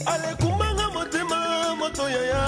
Ale kumanga motema moto yaya.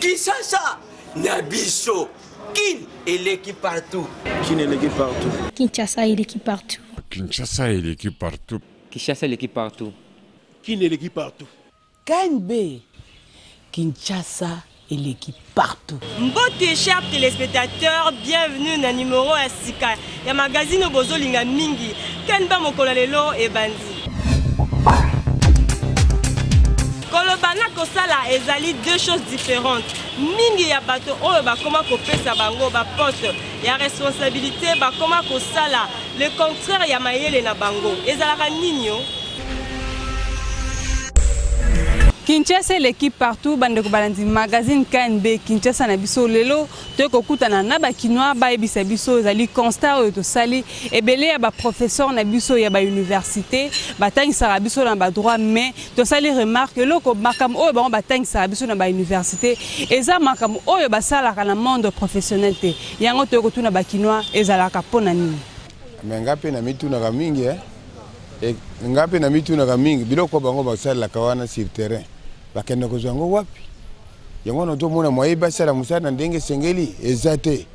Kinshasa, Nabiso, Kin et l'équipe partout. Kin et l'équipe partout. Kinshasa et l'équipe partout. Kinshasa et l'équipe partout. Kinshasa et l'équipe partout. Kin et l'équipe partout. KNB. Kinshasa et l'équipe partout. Mbote chers téléspectateurs, bienvenue dans le numéro à Sika. Il y a magazine Bozo Linga Mingi. Kenba Mokolalelo et Bandi. Kolobana Kosala ezali deux choses différentes. Mingi ya bato oyo ba koma kopesa bango ba poste ya responsabilité ba koma kosala le contraire ya mayele na bango. Ezalaka ninyo. Kinshasa l'équipe partout bandeko balandi magazine KNB Kinshasa na biso lelo to kokutana na ba kinoa ba ebisa biso ezali constat oyo to sali ebele ya ba professeur na biso ya ba université batangisa biso na ba droit mais to sali remarque loko makam oyo ba batangisa biso na ba université eza makam oyo basalaka na monde professionnel te yango to kotuna ba kinoa ezalaka pona nini ngape na mituna ka mingi ngape na mituna ka mingi biloko bango basala kawana sur terrain bakenda kozango wapi yango no to mona moye basala musana ndenge sengeli ezate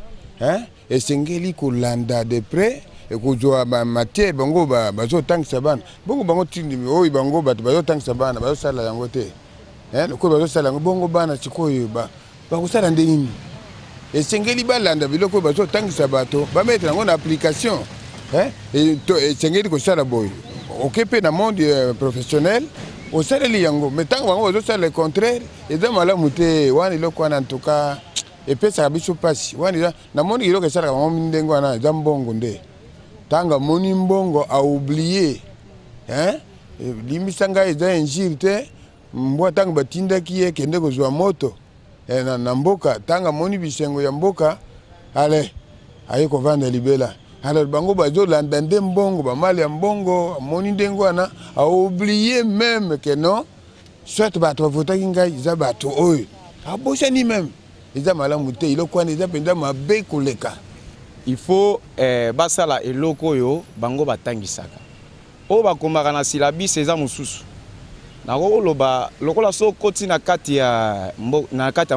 esengeli kolanda de près e kujwa matière bango bazo tangisa bana bongo bango tindi oyi bango bazo tangisa bana bazo sala yango te ko bazo sala bongo bana sikoyo bakosala ndeni esengeli balanda biloko bazo tangisa bato ba mettre yango na application esengeli kosala boy occupé na monde professionnel au sein de l'Yango, mais tant que vous avez le contraire, et de Malamouté, ou en tout cas, et puis ça a bien passé. Ou na monde qui est là, on m'indengo na jambongonde. Tant que monimbongo a oublié, limisanga est un girte, moi tant que batinda qui est kende ko zwa moto, na mboka, tant que moni bisengo ya mboka, allez, aye ko vendre libela. Alors bango bazo landande mbongo ba mali ya mbongo moni ndengwana a oublié même que non soit bato votaki ngai za bato oyo abosha ni même eza malamu te iloko wana eza penda mabe koleka il faut basala eloko yo bango batangisaka o bakomaka na syllabus eza mususu na koloba lokola so koti na kati ya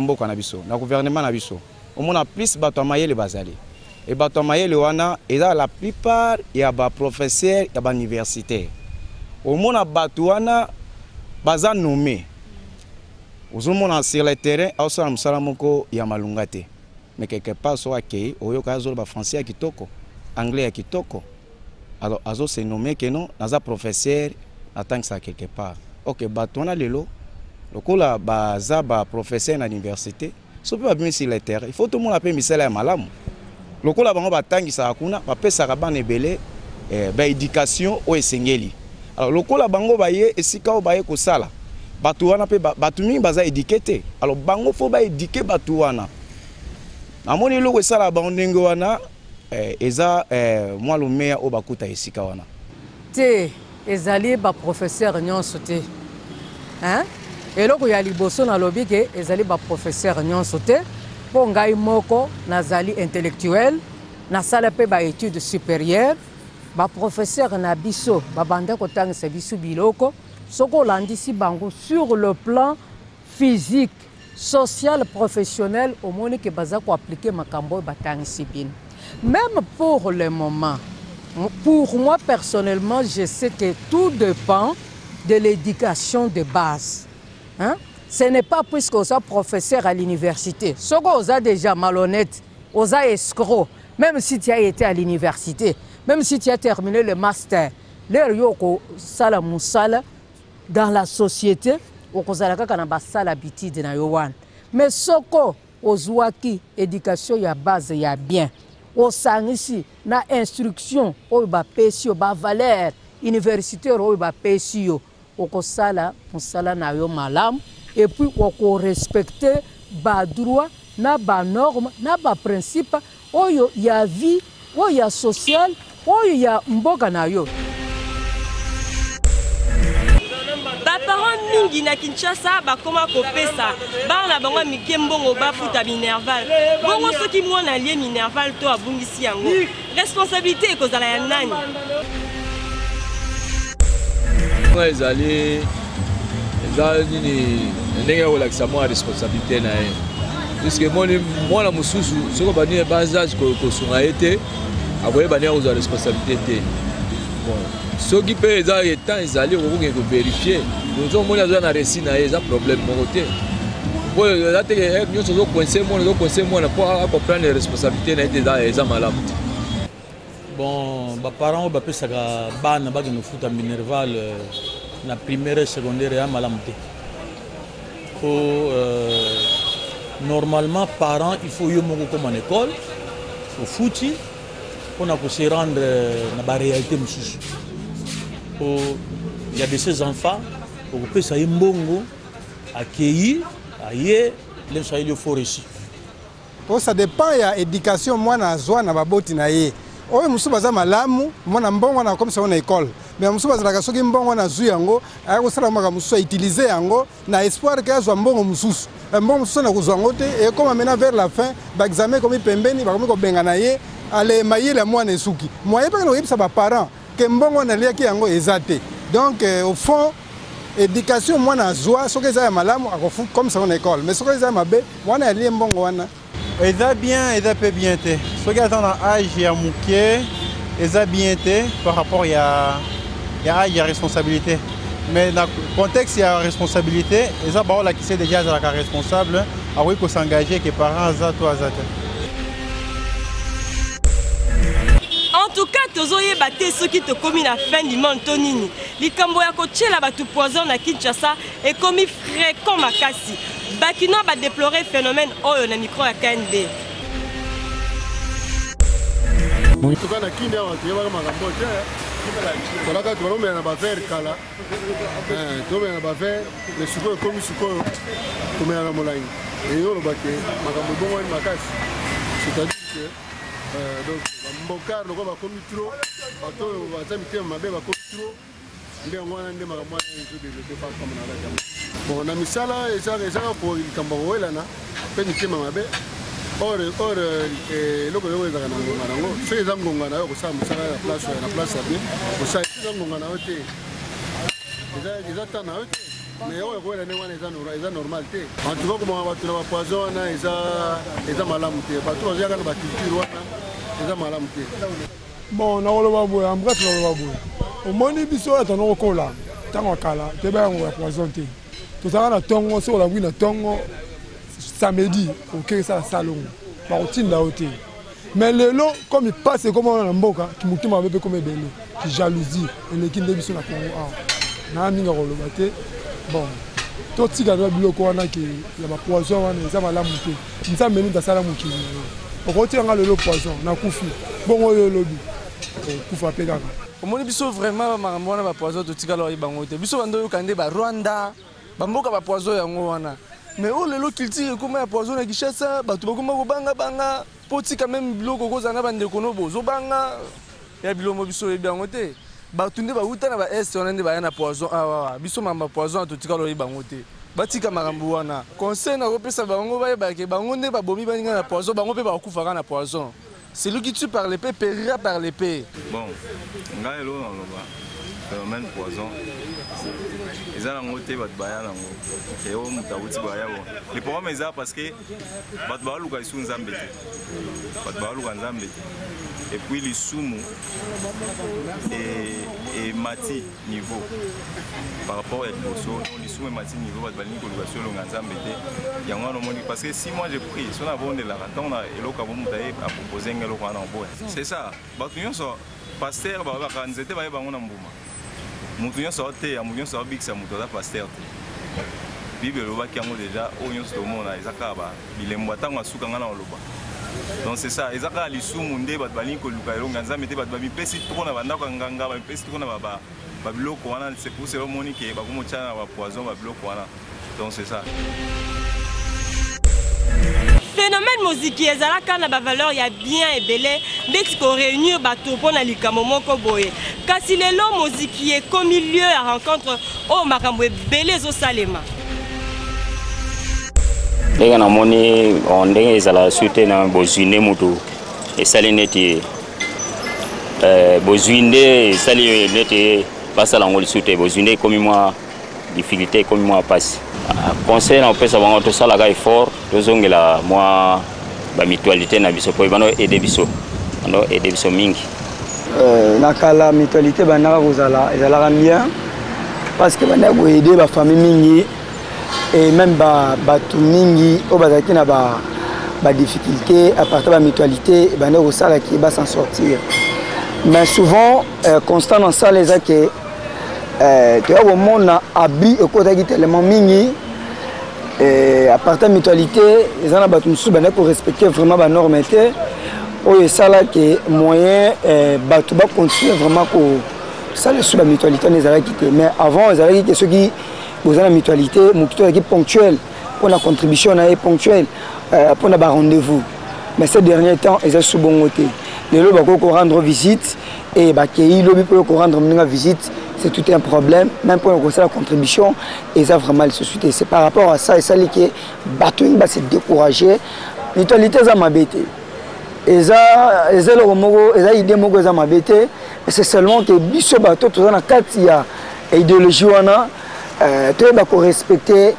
mboka na biso na gouvernement na biso omona plus bato amayele bazali. Et Batomayele wana eza la plupart ya ba professeurs ya ba universitaires. Au mona Batouana baza nommé. Ozomona sur le terrain ausala musala moko ya malungate. Mais quelque part so akei oyoka zo ba français ya kitoko, anglais ya kitoko. Alors azo se nommé que non naza professeur attend ça quelque part. OK, Batouana lelo lokola baza ba professeur na université, so peut bien sur le terrain. Il faut tout le monde appeler misala ya malamu. Lokola bango batangisa kuna bapesaka bana ebele ba éducation o esengeli. Alors lokola bango baye esika o baye kosala batu wana pe batu mingi baza éduqué. Alors bango fo ba éduquer batu wana. Namoni loko esala bango ndenge wana eza moi le meilleur o bakuta esika wana. Te ezali ba professeur nyonso te. Eloko ya liboso na lobi ke ezali ba professeur nyonso te. Pour ngai moko nazali intellectuel na sala pe ba études supérieures ba professeur na biso ba banda ko tangisa biso biloko soko landisi bango sur le plan physique social professionnel au monde que baza ko appliquer makambo ba tangisi bin. Même pour le moment pour moi personnellement je sais que tout dépend de l'éducation de base. Ce n'est pas puisque vous êtes professeur à l'université. Ce que vous êtes déjà malhonnête, vous êtes escroc, même si tu as été à l'université, même si tu as terminé le master, dans la société, vous avez l'habitude. Mais ce que vous avez éducation, il y a base, il y a bien. Vous avez ici, na instruction, vous avez valeur universitaire, vous avez malam. Et puis on respecter ba droit na ba norme na ba principe oyo ya vie oyo ya social oyo ya mboka na yo. Baparents mingi na Kinshasa bakoma kopesa bana bango mike mbongo bafuta Minerval. Bongo soki mwana lie Minerval to abungisi yango. Responsabilité ekozala ya nani? Ezali nini ndenge kolakisa mwa responsabilité na ye. Puisque mwana mosusu soko bani bazage kosunga ye te akoyeba ndenge kozwa responsabilité te. Bon, soki mpe eza etant ezali okoki kovérifie ozomoni aza na récit na ye eza problème moko te po eza teke nyonso ozocoince mwana mpo acomprendre responsabilité na ye te eza malamu te. Bon, baparents oyo bapesaka bana bakende kofuta Minerval na primaire secondaire ya malamu te. Normalement parents il faut yo moko koma na école ofuti mpona kose rendre na baréalité mosusu. Il y a de ces enfants okopesa ye mbongo akei aye leso ayeli ofo réussi. Ça dépend ya éducation mwana azwa na baboti na ye. Oyo musu baza malamu mwana mbongo na komisa na école. Mais musu bazalaka soki mbongo na zu yango ayakosala maka musu utiliser yango na espoir que azwa mbongo mususu. Mbongo mususu na kozwa ngo te et comme maintenant vers la fin ba examen comme pembeni ba komi ko benga na ye ale mayele mwana esuki. Moye pa no yebisa ba parents que mbongo na liaki yango ezate. Donc au fond éducation mwana azwa soki eza ya malamu akofu comme ça na école. Mais soki eza mabe mwana ali mbongo wana. Eza bien, eza peu bien te. Soki ata na âge ya mukie, eza bien te par rapport ya âge ya responsabilité. Mais dans le contexte ya responsabilité, eza bao la qui sait déjà la responsable, a oui ko s'engager que parents za to azate. En tout cas, tozoye baté ceux qui te commis la fin du monde tonini. Likambo ya kochela batu poison na Kinshasa et commis fréquent makasi. Bakino ba déplorer phénomène oyo na micro ya KND. En tout cas na kini awa tuyeba makambo te. Kolaka tolomela na ba verre kala. Tomela na ba verre, le suko komi suko tomela na molangi. Et yo lobake makambo bongo ni makasi. C'est-à-dire que donc mboka loko ba komi trop, bato baza mitema mabe ba komi trop. Nde ngwana nde makambo ya nzo développer pas comme na la. Bon na misala eza ko likambo wela na pe mitema mabe. Or loko yo ezaka na ngonga nango. So eza ngonga na yo ko sa musala ya place ya bien. Ko sa eza ngonga na yo te. Eza tana yo te. Mais yo ko wela ne wana eza normal te. En tout cas comme bato na ba poison na eza malamu te. Bato bazaka na ba culture wana eza malamu te. Bon na oloba boye en bref na oloba boye. Au moni biso atano kola. Tango kala te ba ngo ya poison te. Tozala na tongo so la wina tongo samedi ok ça salon par routine là côté mais le long comme il passe comme on a mboka qui mutuma bébé comme belé qui jalousie et les qui débiso na Congo na minga rolobate bon to tika do biloko wana ki ya ba poison wana za malamu te nza menu da sala mukini o côté nga le poison na kufi bon oyo lobi kufa pe kaka omoni biso vraiment makambo ba poison to tika lo ibango te biso bando yo kande ba Rwanda ba mboka ba poison yango wana. Mais oh lelo culture comme ya poison na Kinshasa bato bakoma ko banga poti quand même biloko ko zanga bande kono bozo banga ya bilomo biso e bango te bato nde ba uta na ba est on nde ba na poison awa biso mama poison to tika lo e bango te batika makambo wana conseil na kopesa bango ba ke bango nde ba bomi baninga na poison bango pe ba kufa na poison c'est lui qui tue par l'épée périra par l'épée. Bon ngai lo na loba phénomène poison ils ont ngoté bat baya nango et o mutawuti baya bon le problème est là parce que bat ba luka isu nzambe te bat ba luka nzambe et puis les sumu et mati niveau par rapport à l'émotion les sumu et mati niveau bat balini ko luka sur nzambe te yango no moni parce que si moi j'ai pris son avant de la raton na eloka bo mutaye a proposer ngelo ko na bo c'est ça bat nyonso pasteur ba ba nzete ba bango na mbuma mutu nyonso te ya mutu nyonso abikisa mutu aza pasteur te bible elobaki yango déjà oyo nyonso tomona eza kaka bilembo ntango asuka nga na oloba donc c'est ça eza kaka lisumu nde bato balingi koluka elonga nzambe te bato bamipesi toko na bandako ya nganga bamipesi toko na babiloko wana c'est pour cela omoni ke bakomotia na bapoison babiloko wana donc c'est ça. phénomène moziki ezalaka na ba valeur ya bien ebele ndeti ko réunir bato pona likambo moko boye kasi lelo moziki ekomi lieu ya rencontre o makambo ebele ezosalema ndenge namoni ndenge ezala sute na bozwinde mutu esali neti bozwinde esali neti basala ngo lisute bozwinde ekomi mwa difficulté ekomi mwa pasi conseil na opesa bango tosalaka effort tozongela mwa bamitualité na biso po bano ede biso mingi nakala mutualité bandaka kozala ezalaka bien parce que bandaka koede bafamille mingi et même bato mingi oyo bazalaki na badifficulté à partir de bamitualité bandaka kosalaki basan sortir mais souvent constant na sala eza ke toya komona abi ekotaki tellement mingi à partir de mutualité eza na bato mosusu bandaki korespecte vraiment banorme te oyo esalaki moyen bato bacontinue vraiment kosala su bamutualité wana ezalaki te mais avant ezalaki ke soki boza na mutualité mokito ezalaki ponctuel mpona contribution na ye ponctuel mpona barendez-vous mais ces derniers temps eza su bongo te lelo bakoki korendre visite et bakei lobi mpo korendre mninga visite c'est tout un problème même pour la contribution et ça vraiment le société c'est par rapport à ça et ça qui bateau va se décourager mutualité ça m'abête et ça le mogo et ça idée mogo ça m'abête et c'est seulement que biso bateau tout dans quatre il y a idéologie wana tu vas respecter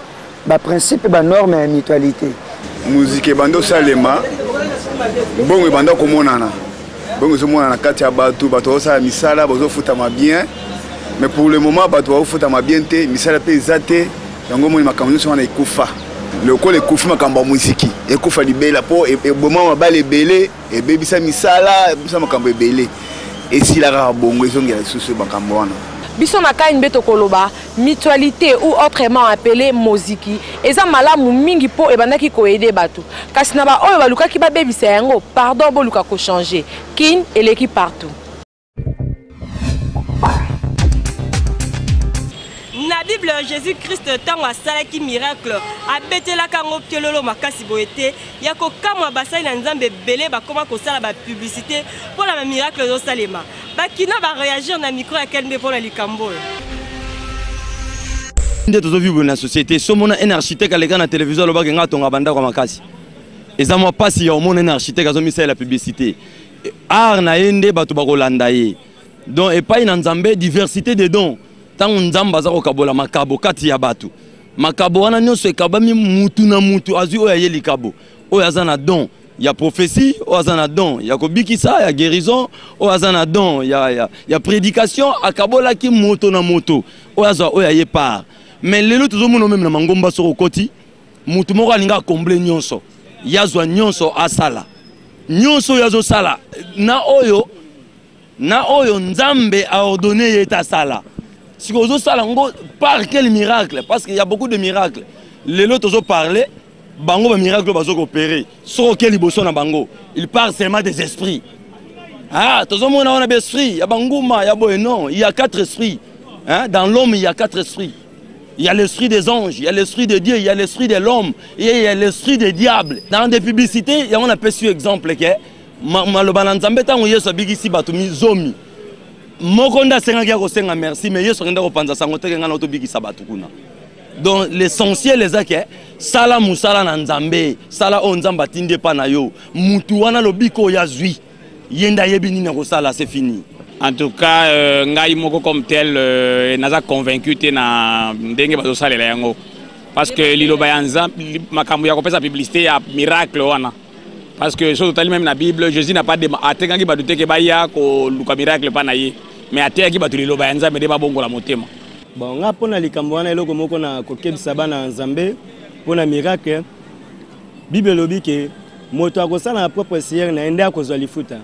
ba principe ba norme et mutualité musique bando salema bon bando komonana bon zo monana kati ya bateau ça misala bozo futama bien mais pour le moment bato baofutama bien te misala mpe eza te yango moni makambo nyonso wana ekufa lokola ekufi makambo ya muziki ekufa libela mpo eboma mabala ebele ebebisa misala ebebisa makambo ebele esilaka bongo ezongela lisusu makambo wana biso na kani mbe tokoloba mutualité ou autrement appelé moziki eza malamu mingi po ebandaki koede bato kasi na ba oyo balukaki babebisa yango pardon boluka ko changer kin eleki partout na Bible Jésus-Christ tango asalaki miracle abetelaka ngo kelolo makasi boete ya kokamwa basali na nzambe belé bakoma kosala ba publicité pour la miracle zo salema bakina ba réagir na micro ya kelmbe pour la likambo nde tozo vivre na société somona un architecte aleka na télévision lo bakenga tonga banda kwa makasi eza mo pasi ya omona un architecte azo misala la publicité art na yende bato bakolanda ye donc epai na nzambe diversité de dons tango nzamba za kokabola makabo kati ya bato makabo wana nyonso ekabami mutu na mutu azwi oyo ayeli kabo oyo aza na don ya prophétie oyo aza na don ya kobikisa ya guérison oyo aza na don ya prédication akabolaki moto na moto oyo azwa oyo aye part mais lelo tozomona meme na mangomba soko koti mutu moko alinga akomble nyonso yazwa nyonso asala nyonso oyo azosala na oyo nzambe a ordonné ye tasala. Si vous avez par quel miracle? Parce qu'il y a beaucoup de miracles. Les autres ont parlé, bango ba miracle va opérer. Sur quel iboson na bango? Il parle seulement des esprits. Ah, tout le monde a des esprits. Il y a bangouma, il y a boy non, il y a 4 esprits. Hein? Dans l'homme, il y a 4 esprits. Il y a l'esprit des anges, il y a l'esprit de Dieu, il y a l'esprit de l'homme, et il y a l'esprit des diables. Dans des publicités, il y a un aperçu exemple que malobana nzambe tango yeso bigisi batumi zomi. Mokonda senga ko senga merci mais yeso ngenda ko panza sango teke ngana to bigisa batu kuna. Donc l'essentiel les que sala musala na nzambe, sala o nzamba tinde pa na yo. Mutu wana lobiko ya zui. Yenda yebini na ko sala c'est fini. En tout cas, ngai moko comme tel naza convaincu te na ndenge bazo salela yango. Parce que liloba ya nzambe makambo ya kopesa publicité ya miracle wana. Parce que sur total même la Bible, Jésus n'a pas de atengangi badute ke baya ko luka miracle pa na ye. Mais atengangi batuli loba ya nzambe de ba bongo la motema. Bon, nga pona likambo wana eloko moko na kokebisa bana nzambe pona miracle. Bible lobi ke moto akosala na propre sière na ende akozwa lifuta.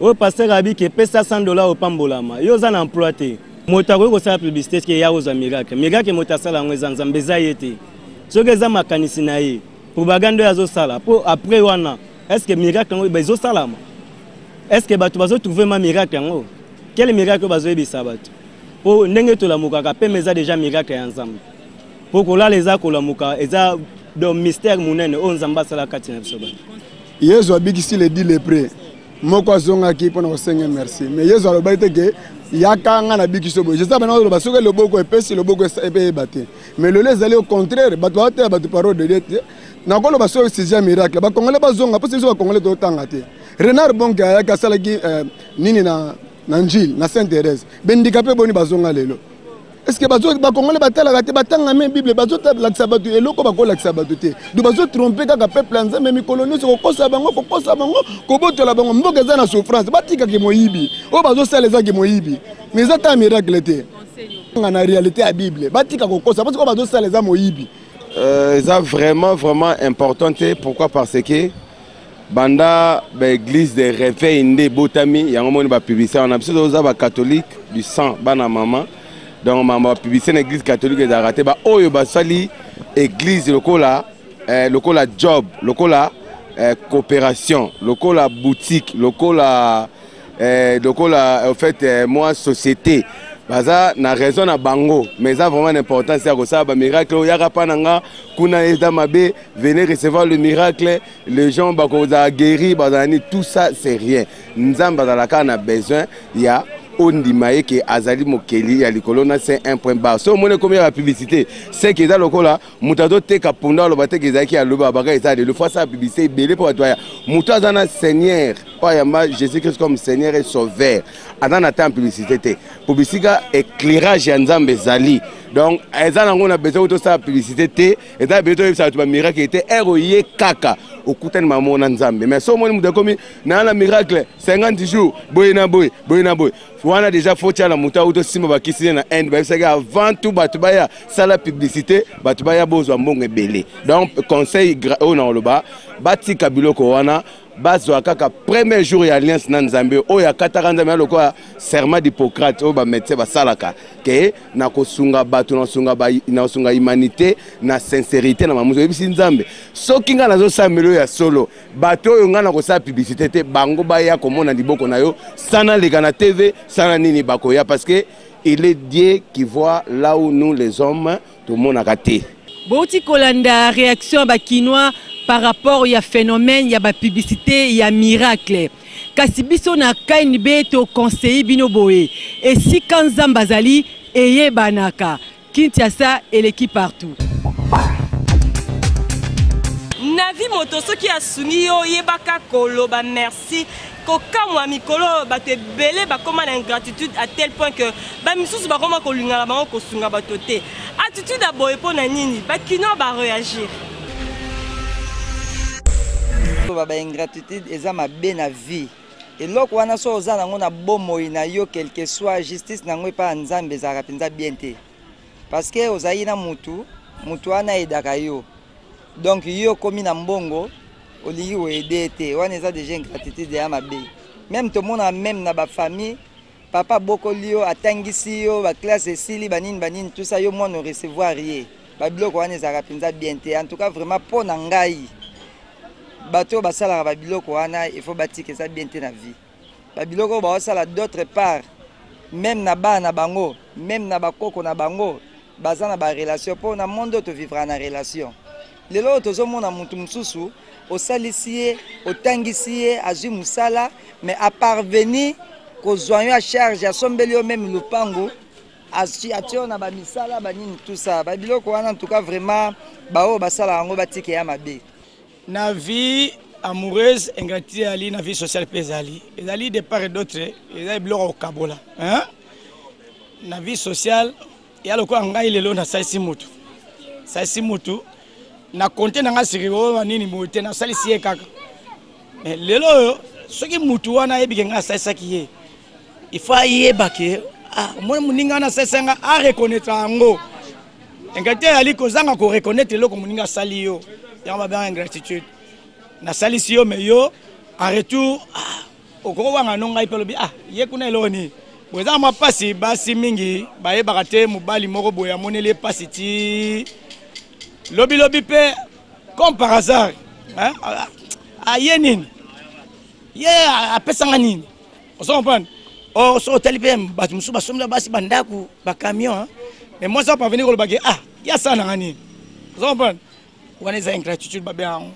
O pasteur abi ke pesa $100 au pambolama. Yo za na emploi te. Moto akosala publicité ke ya ozwa miracle. Miracle moto asala ngwe nzambe za yete. Soke za makanisi na ye. Propagande yazo sala. Po après wana est-ce que miracle ngo bezo salama? Est-ce que batu bazo trouver ma miracle ngo? Quel miracle bazo ebisa batu? Po ndenge to la muka ka pe meza déjà miracle ya nzambe. Po ko la leza ko la muka eza donc mystère munene on nzamba sala kati na biso ba Yesu abikisi le dit le pré moko zonga ki pona osenga merci mais Yesu aloba ke yakanga na bikiso bo je sais maintenant ba soke le boko epesi le boko ebe baté mais le les aller au contraire ba doit ba parole de Dieu na ko lo ba so c'est miracle ba kongole ba zonga parce que ba kongole to tanga te Renard Bonka ya kasala ki nini na njil na Sainte Thérèse bendikapé boni ba zonga lelo est-ce que bazo ba kongole batala gate batanga même Bible bazo la sabatu eloko ba ko la sabatu te du bazo tromper kaka peuple anza même colonie ko kosa bango ko botola bango mboka za na souffrance batika ke moyibi o bazo sala za ke moyibi mais ça ta miracle te na réalité à Bible batika ko kosa parce que bazo sala za moyibi ça vraiment important. Pourquoi? Parce que banda l'église de réveil inde botami yango moni ba publicité on a besoin aux catholiques du sang bana maman donc maman publicité l'église catholique de raté ba oyo ba sali église lokola job lokola coopération lokola boutique lokola en fait moi société baza na raison na bango mais ça vraiment important c'est que ça ba miracle yaka pananga kuna eza mabe venez recevoir le miracle les gens ba ko za guéri bazani tout ça c'est rien nzamba za la kana besoin ya ondimaye ke azali mokeli ya likolona c'est un point bas so mone combien la publicité c'est que za lokola mutazo teka punda lo bateke ezaki ya loba baka eza de le fois ça publicité belé pour toi mutazo na seigneur oyamba Jésus-Christ comme seigneur et sauveur adana temps publicité publicité éclairage ya nzambe zali donc eza nango na besoin de ça publicité te eza besoin de ça tu miracle était héroïe kaka okutani mamona nzambe mais so moni mudakomi na la miracle 50 jours boyina boy wana déjà faut tiala muta auto sima bakisi na end ba saka avant tout batubaya sala publicité batubaya bozo mbongo ebele donc conseil on en loba batika biloko wana bazo kaka premier jour ya alliance na nzambe o ya kataka nzambe loko serment d'Hippocrate o ba médecin ba salaka ke na kosunga bato na sunga humanité na sincérité na mamuzo ebisi nzambe soki nga nazo samelo ya solo bato oyo nga na kosa publicité te bango baya komona liboko na yo sana leka na TV sana nini bakoya parce que il est Dieu qui voit là où nous les hommes tout le monde a raté. Boti kolanda réaction ba kinois par rapport ya phénomène ya ba publicité ya miracle kasi biso na kaini beto conseiller bino boye et si kanzamba zali eye banaka Kinshasa et l'équipe partout Navi moto soki asungi yo yebaka koloba merci kokamwa mikolo bato ebele bakoma na ingratitude à tel point que ba misusu bakoma kolingala bango kosunga bato te attitude aboye po na nini bakino ba réagir ba ingratitude eza mabe na vie eloko wana so oza nango na bomoi na yo quelque soit justice nango epa nzambe ezalaka mpenza bien te parce que ozali na mutu wana edaka yo donc yo komi na mbongo olingi oede te wana eza déjà ingratitude ya mabe même tomona même na bafamille papa bokoli yo atangisi yo baklasse esili banini tout ça yo mwana recevoir rien babiloko wana ezalaka mpenza bien te en tout cas vraiment mpo na ngai bato basalaka babiloko wana il faut batika eza bien te na vie babiloko baosala d'autre part même na bana bango même na bakoko na bango baza na barelation mpo na monde oyo tovivra na relation lelo oyo tozomona mutu mosusu osalisi ye otangisi ye azwi mosala mais aparvenir kozwa yo a charge asombeli yo même lupango atio na bamisala banini tout ça babiloko wana en tout cas vraiment baoyo basalaka yango batika ya mabe na vie amoureuse ingratitude ali na vie sociale pe ezali de part et d'autre ezali biloko okabola hein na vie sociale ya lokola ngai lelo na salisi mutu na konte na nga siriwo banini mote na salisi ye kaka mais lelo oyo soki mutu wana yebike nga salisaki ye il faut ayeba ke mwana moninga na salisanga a reconnaître yango ingratitude ali kozanga ko reconnaître eloko moninga asali yo yango babanga ingratitude na salisi yo mais yo en retour okoko wanga no ngai pelobi ye kuna eloko nini boza mwa pasi basi mingi bayebaka te mobali moko boya moneli pasi ti lobi pe comme par hasard hein aye nini ye apesanga nini oso comprendre o so tali pe batu musu basomla basi bandaku ba camion mais moi ça pas venir koloba ke ya sana nini oso comprendre wana eza ingratitude babe yango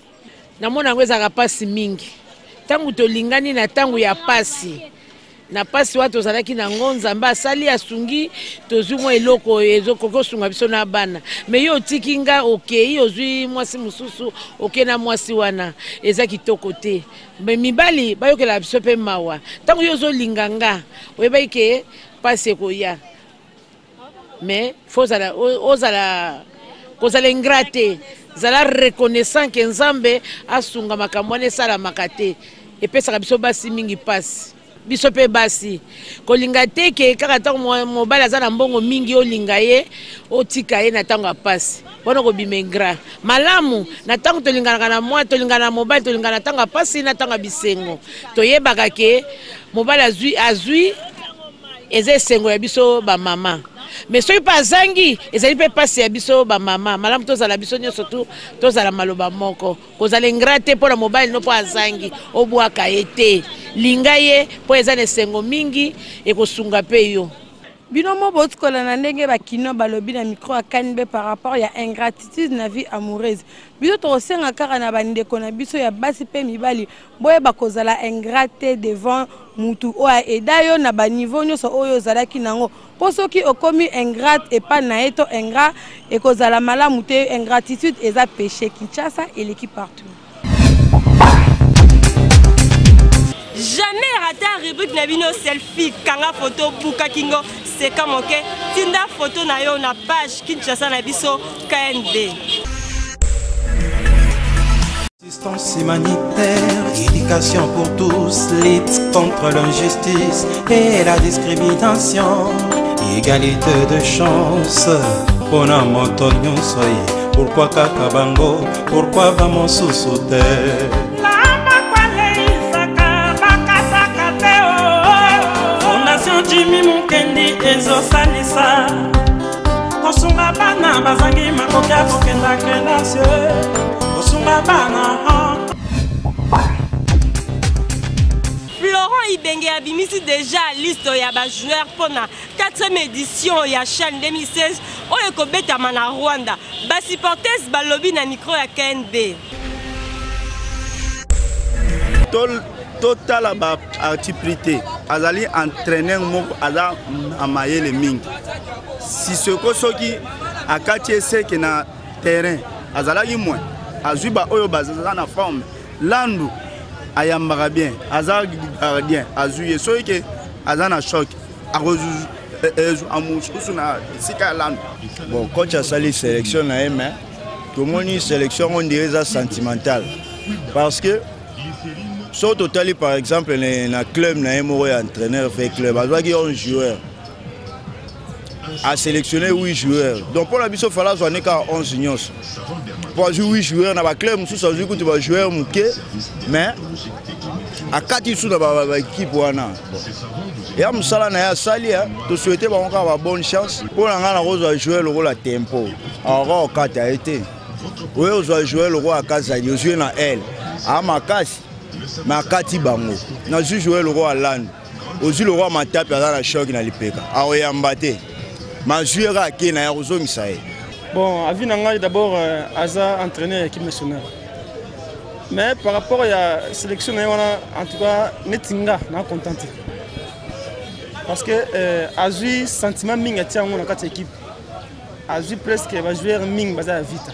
namona yango ezalaka pasi mingi ntango tolingani na ntango ya pasi na pasi wa tozalaki na ngo nzambe asali asungi tozwi mwa eloko ezokoki osunga biso na bana me yo otiki nga okei ozwi mwasi mosusu oke na mwasi wana eza kitoko te me mibali bayokela biso mpe mawa ntango yo ozolinga nga oyebaki ke pasi ekoya me fo kozala ingrat te zala reconnaissant ke nzambe asunga makambo wana esalamaka te epesaka biso basi mingi pasi biso pe basi kolinga te ke kaka ntango mobali aza na mbongo mingi olinga ye otika ye na ntango ya pasi wana kobima ingrat malamu na ntango tolinganaka na mwa tolingana na mobali tolingana na ntango ya pasi na ntango ya bisengo toyebaka ke mobali azwi eza esengo ya biso bamama mais soki mpe azangi ezali mpe pasi ya biso bamama malamu tozala biso nyonso tu tozala maloba moko kozala ingrat te mpo na mobali no mpo azangi obwaka ye te linga ye mpo eza na esengo mingi ekosunga mpe yo bino mo botukola na ndenge bakino balobi na micro ya Kanibé par rapport ya ingratitude na vie amoureuse biso tokosenga kaka na bandeko na biso ya basi mpe mibali boyeba kozala ingrat te devant mutu oyo eda yo na baniveau nyonso oyo ozalaki nango mpo soki okomi ingrat epa na ye to ingrat ekozala malamu te ingratitude eza péché. Kinshasa eleki partout. Jamais raté un rubrique na bino selfie kanga photo buka kingo seka moke tinda photo na yo na page Kinshasa na biso KNB. Assistance humanitaire, éducation pour tous, lutte contre l'injustice et la discrimination, égalité de chance. Pona moto nyonso ye, pourquoi kaka bango, pourquoi vamos susute? Fondation Jimmy Mukendi ezosalisa kosunga bana bazangi makoki akokenda kelase kosunga bana. Florent Ibenge abimisi déjà liste ya ba joueurs pour la 4e édition ya CHAN 2016 oyo ekobetama na Rwanda. Ba supporters balobi na micro ya KNB. Total ba activité azali entraîneur moko aza amayele mingi Sissoko soki akati eseke na terrain azalaki moins azwi ba oyo bazaza na forme landu ayambaka bien aza gardien azwi soki ke aza na choc amususu na sika landu. Bon, coach asali sélection na ye mais tomoni sélection on dirait ça sentimental parce que so totali par exemple na club na moko ya entraîneur fait club azwaki 11 joueurs a sélectionné 8 joueurs donc pour la biso fala zo neka 11 nyonso pour jouer 8 joueurs na ba club mususu azwi kuti ba joueurs muke mais akati su na ba équipe wana ya musala na ya sali to souhaiter ba onka ba bonne chance pour nga na rozo jouer le rôle à tempo alors okata a été oui ozo jouer le rôle à Kazali ozo na elle a makasi makati bango na jouer le roi land ozu le roi matape dans la choc na lipeka aoyambate ma joueur a ki na ya ozongisa ye. Bon avis nanga d'abord aza entraîneur équipe nationale mais par rapport à la sélection en tout cas netinga na contenté parce que azui sentiment mingi tiango na kati équipe azui presque va jouer mingi baza vite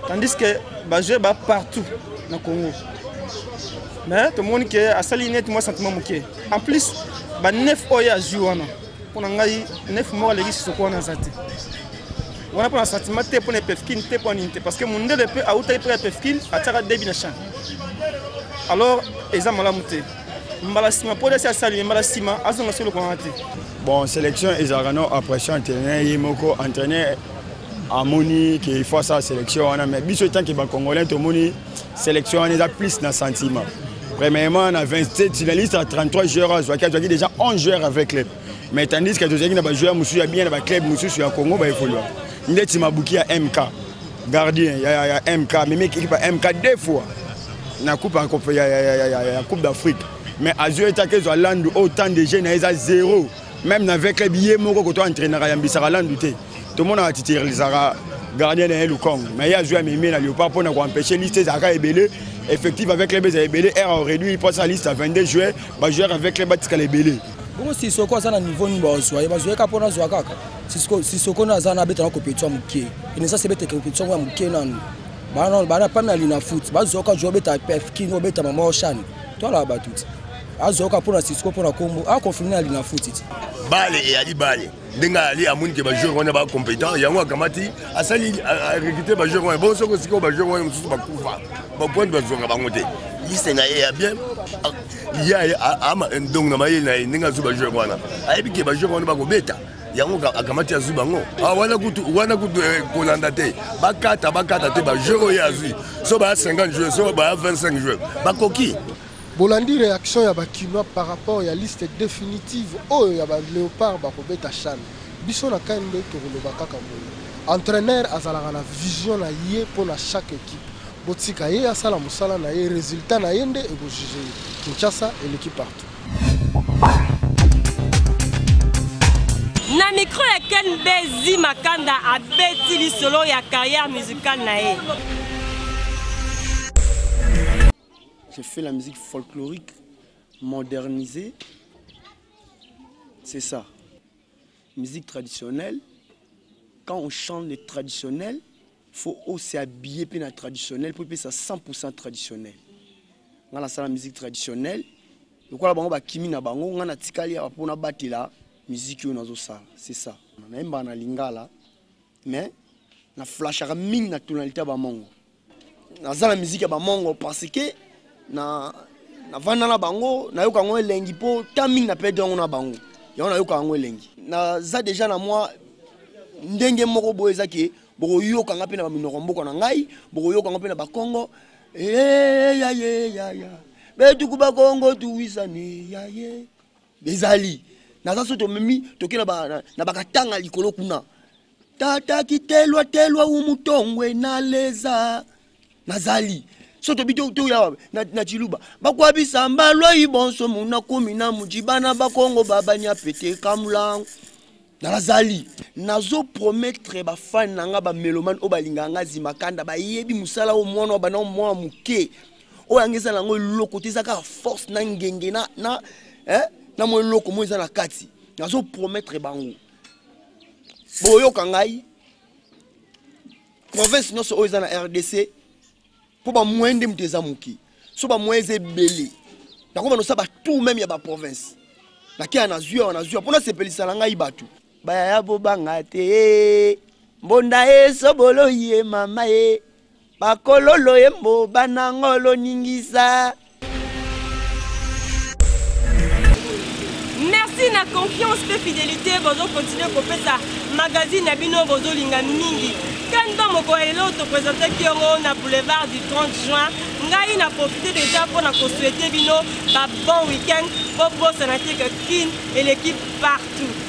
tandis que va jouer partout na Congo. Mais tout le monde qui a sali net moi sentiment moké. En plus, ba 9 oya jouana. Pour ngai 9 mois les risques sont na zati. On a pas un sentiment te pour ne pefkin te pour ninte parce que mon ndele peut a outa pour pefkin atara debi na chan. Alors ezama la muté. Mbala sima pour laisser sali mbala sima azonga sur le commenté. Bon sélection ezarano après chan entraîneur yimoko entraîneur Amoni qui faut ça sélection mais biso tant que ba congolais to moni sélection on a plus dans sentiment. Premièrement on a 27 finalistes à 33 joueurs qui a déjà 11 joueurs avec club mais tandis que les autres joueurs musu bien dans club musu sur Congo ba évolue ndeti mabuki ya MK gardien ya MK même équipe MK deux fois na coupe ya coupe d'Afrique mais azio etake zo landu autant de jeunes à zéro même avec club yé moko ko to entraîneur ya mbisaka landu té tout le monde a titularisé gardien de Lukong. Mais il y a joué à Mimi à Léopard pour empêcher liste Zaka Ebele. Effectif avec les Bézé Ebele, R réduit, il passe à la liste à 22 joueurs, joueur avec les Batika Ebele. Bon, si ce qu'on a un niveau de joueur, il va jouer qu'à pour Zaka. Si ce qu'on a un habit en compétition, il ne s'est pas compétition, il n'a pas mis à foot. Il va jouer à PF, qui n'a pas mis à Chan. Toi là, tout. Azoka pour la Cisco pour la Combo, a confirmé à l'ina foot. Bale et Ali Bale. Denga Ali a moun qui va jouer, on est pas compétent. Il y a un Kamati, à Sali, à recruter, va jouer. Bon, ce que c'est qu'on va jouer, on est pas couvert. Bon, point de vue, on va monter. Liste n'a bien. Il y a un don dans ma île, il y a un joueur joueur. A ebi qui va jouer, on est pas bêta. Il y a un Kamati à Zubango. Ah, wana kutu Kolandate. Bakata te va jouer à Zui. So ba 50 joueurs, so ba 25 joueurs. Bakoki. Bolandi réaction ya bakinois par rapport à la liste définitive oh ya ba Léopard ba kobeta Chan biso na kande to loba kaka mo entraîneur azalaka na vision na yé pour na chaque équipe botika yé asala musala na yé résultat na yende et go juger Kinshasa et l'équipe partout. Na micro ya Ken Bezi Makanda a beti solo ya carrière musicale na yé. J'ai fait la musique folklorique, modernisée. C'est ça. Musique traditionnelle. Quand on chante le traditionnel, il faut aussi habiller le traditionnel pour que ça 100% traditionnel. Dans la musique traditionnelle, le quoi la kimi na bango, on a tikali pour battre la musique yo nazo ça. C'est ça. On a un lingala, mais na flash à mine na tonalité ba mongo. Na la musique ba mongo parce que na vanda na bango na yoka ngo elengi po taming na pede ngo na bango ya na yoka ngo elengi na za déjà na moi ndenge moko boeza ke boko yoka ngape na minoko mboko na ngai boko yoka ngape na bakongo ya betu kuba kongo tuwisani ya ye bezali na za soto memi tokena ba na bakatanga likolo kuna tata kitelwa umutongwe na leza nazali soto bito to ya na chiluba bakwa bisamba lwa ibonso muna kumi na mujibana bakongo babanya pete kamlang nazali nazo promettre ba fan nanga ba meloman o balinganga zimakanda ba yebi musala o mwana o bana mwa muke o yangeza nango loko tezaka force na ngenge na mo loko mo eza na kati nazo promettre bango boyo kangai province nyonso o eza na RDC pour ba mwende mteza muki so ba mweze belé nakoma no saba tout même ya ba province nakia na zua pona sepelisa la ngai batu baya ya bobanga te mbonda sobolo ye mama e bakololo ye mbo banangolo ningisa. Merci na confiance et fidélité bozo continuer ko pesa magazine na bino bozo linga mingi. Quand moko elo to présenter kiongo na boulevard du 30 juin, ngai na profiter déjà pour na souhaiter bino ba bon week-end pour Bossanatique Kin et l'équipe partout.